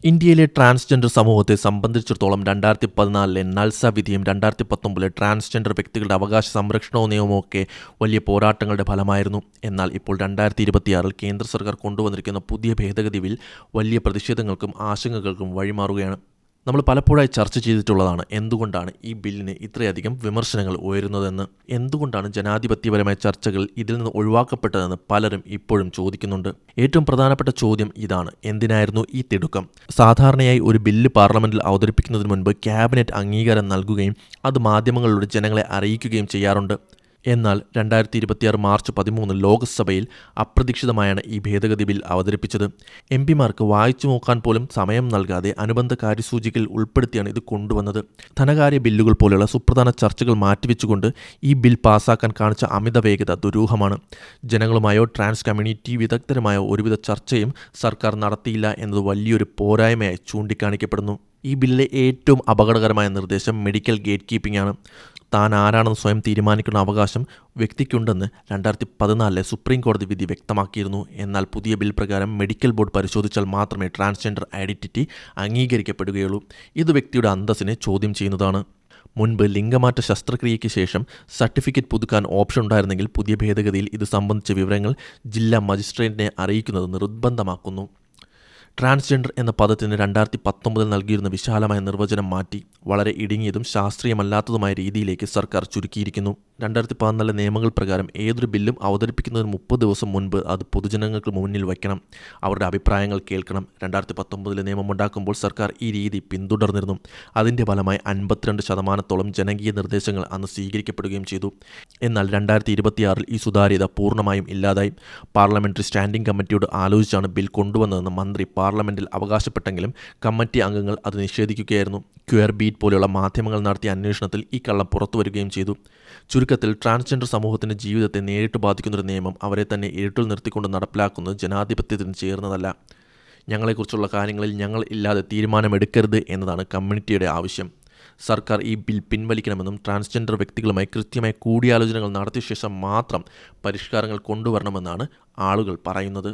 ഇന്ത്യയിലെ ട്രാൻസ്ജെൻഡർ സമൂഹത്തെ സംബന്ധിച്ചിടത്തോളം 2014 നൽസ വിധിയും 2019 ട്രാൻസ്ജെൻഡർ വ്യക്തികളുടെ അവകാശ സംരക്ഷണ നിയമവുമൊക്കെ വലിയ പോരാട്ടങ്ങളുടെ ഫലമായിരുന്നു. എന്നാൽ ഇപ്പോൾ 2026 കേന്ദ്ര സർക്കാർ കൊണ്ടുവന്നിരിക്കുന്ന പുതിയ ഭേദഗതി ബിൽ വലിയ പ്രതിഷേധങ്ങൾക്കും ആശങ്കകൾക്കും വഴിമാറുകയാണ്. നമ്മൾ പലപ്പോഴായി ചർച്ച ചെയ്തിട്ടുള്ളതാണ് എന്തുകൊണ്ടാണ് ഈ ബില്ലിന് ഇത്രയധികം വിമർശനങ്ങൾ ഉയരുന്നതെന്ന്. എന്തുകൊണ്ടാണ് ജനാധിപത്യപരമായ ചർച്ചകൾ ഇതിൽ നിന്ന് ഒഴിവാക്കപ്പെട്ടതെന്ന് പലരും ഇപ്പോഴും ചോദിക്കുന്നുണ്ട്. ഏറ്റവും പ്രധാനപ്പെട്ട ചോദ്യം ഇതാണ്: എന്തിനായിരുന്നു ഈ തിടുക്കം? സാധാരണയായി ഒരു ബില്ല് പാർലമെന്റിൽ അവതരിപ്പിക്കുന്നതിന് മുൻപ് ക്യാബിനറ്റ് അംഗീകാരം നൽകുകയും അത് മാധ്യമങ്ങളിലൂടെ ജനങ്ങളെ അറിയിക്കുകയും ചെയ്യാറുണ്ട്. എന്നാൽ 2026 മാർച്ച് 13 ലോക്സഭയിൽ അപ്രതീക്ഷിതമായാണ് ഈ ഭേദഗതി ബിൽ അവതരിപ്പിച്ചത്. എംപിമാർക്ക് വായിച്ചു നോക്കാൻ പോലും സമയം നൽകാതെ അനുബന്ധ കാര്യസൂചികയിൽ ഉൾപ്പെടുത്തിയാണ് ഇത് കൊണ്ടുവന്നത്. ധനകാര്യ ബില്ലുകൾ പോലെയുള്ള സുപ്രധാന ചർച്ചകൾ മാറ്റിവെച്ചുകൊണ്ട് ഈ ബിൽ പാസാക്കാൻ കാണിച്ച അമിത വേഗത ദുരൂഹമാണ്. ജനങ്ങളുമായോ ട്രാൻസ് കമ്മ്യൂണിറ്റി വിദഗ്ധരുമായോ ഒരുവിധ ചർച്ചയും സർക്കാർ നടത്തിയില്ല എന്നത് വലിയൊരു പോരായ്മയായി ചൂണ്ടിക്കാണിക്കപ്പെടുന്നു. ഈ ബില്ലിലെ ഏറ്റവും അപകടകരമായ നിർദ്ദേശം മെഡിക്കൽ ഗേറ്റ് കീപ്പിംഗ് ആണ്. താൻ ആരാണെന്ന് സ്വയം തീരുമാനിക്കുന്ന അവകാശം വ്യക്തിക്കുണ്ടെന്ന് 2014 സുപ്രീം കോടതി വിധി വ്യക്തമാക്കിയിരുന്നു. എന്നാൽ പുതിയ ബിൽ പ്രകാരം മെഡിക്കൽ ബോർഡ് പരിശോധിച്ചാൽ മാത്രമേ ട്രാൻസ്ജെൻഡർ ഐഡന്റിറ്റി അംഗീകരിക്കപ്പെടുകയുള്ളൂ. ഇത് വ്യക്തിയുടെ അന്തസ്സിനെ ചോദ്യം ചെയ്യുന്നതാണ്. മുൻപ് ലിംഗമാറ്റ ശസ്ത്രക്രിയയ്ക്ക് ശേഷം സർട്ടിഫിക്കറ്റ് പുതുക്കാൻ ഓപ്ഷൻ ഉണ്ടായിരുന്നെങ്കിൽ പുതിയ ഭേദഗതിയിൽ ഇത് സംബന്ധിച്ച വിവരങ്ങൾ ജില്ലാ മജിസ്ട്രേറ്റിനെ അറിയിക്കുന്നത് നിർബന്ധമാക്കുന്നു. ട്രാൻസ്ജെൻഡർ എന്ന പദത്തിന് 2019 നൽകിയിരുന്ന വിശാലമായ നിർവചനം മാറ്റി വളരെ ഇടുങ്ങിയതും ശാസ്ത്രീയമല്ലാത്തതുമായ രീതിയിലേക്ക് സർക്കാർ ചുരുക്കിയിരിക്കുന്നു. 2014 നിയമങ്ങൾ പ്രകാരം ഏതൊരു ബില്ലും അവതരിപ്പിക്കുന്നതിന് 30 ദിവസം മുൻപ് അത് പൊതുജനങ്ങൾക്ക് മുന്നിൽ വയ്ക്കണം. അവരുടെ അഭിപ്രായങ്ങൾ കേൾക്കണം. 2019 നിയമമുണ്ടാക്കുമ്പോൾ സർക്കാർ ഈ രീതി പിന്തുടർന്നിരുന്നു. അതിൻ്റെ ഫലമായി 52% ജനകീയ നിർദ്ദേശങ്ങൾ അന്ന് സ്വീകരിക്കപ്പെടുകയും ചെയ്തു. എന്നാൽ 2026 ഈ സുതാര്യത പൂർണ്ണമായും ഇല്ലാതായി. പാർലമെന്ററി സ്റ്റാൻഡിംഗ് കമ്മിറ്റിയോട് ആലോചിച്ചാണ് ബിൽ കൊണ്ടുവന്നതെന്ന് മന്ത്രി പാർലമെന്റിൽ അവകാശപ്പെട്ടെങ്കിലും കമ്മിറ്റി അംഗങ്ങൾ അത് നിഷേധിക്കുകയായിരുന്നു. ക്യൂർ ബീറ്റ് പോലെയുള്ള മാധ്യമങ്ങൾ നടത്തിയ അന്വേഷണത്തിൽ ഈ കള്ളം പുറത്തുവരികയും ചെയ്തു. ചുരുക്കത്തിൽ ട്രാൻസ്ജെൻഡർ സമൂഹത്തിൻ്റെ ജീവിതത്തെ നേരിട്ട് ബാധിക്കുന്നൊരു നിയമം അവരെ തന്നെ ഇരുട്ടിൽ നിർത്തിക്കൊണ്ട് നടപ്പിലാക്കുന്നത് ജനാധിപത്യത്തിന് ചേർന്നതല്ല. ഞങ്ങളെക്കുറിച്ചുള്ള കാര്യങ്ങളിൽ ഞങ്ങൾ ഇല്ലാതെ തീരുമാനമെടുക്കരുത് എന്നതാണ് കമ്മ്യൂണിറ്റിയുടെ ആവശ്യം. സർക്കാർ ഈ ബിൽ പിൻവലിക്കണമെന്നും ട്രാൻസ്ജെൻഡർ വ്യക്തികളുമായി കൃത്യമായ കൂടിയാലോചനകൾ നടത്തിയ ശേഷം മാത്രം പരിഷ്കാരങ്ങൾ കൊണ്ടുവരണമെന്നാണ് ആളുകൾ പറയുന്നത്.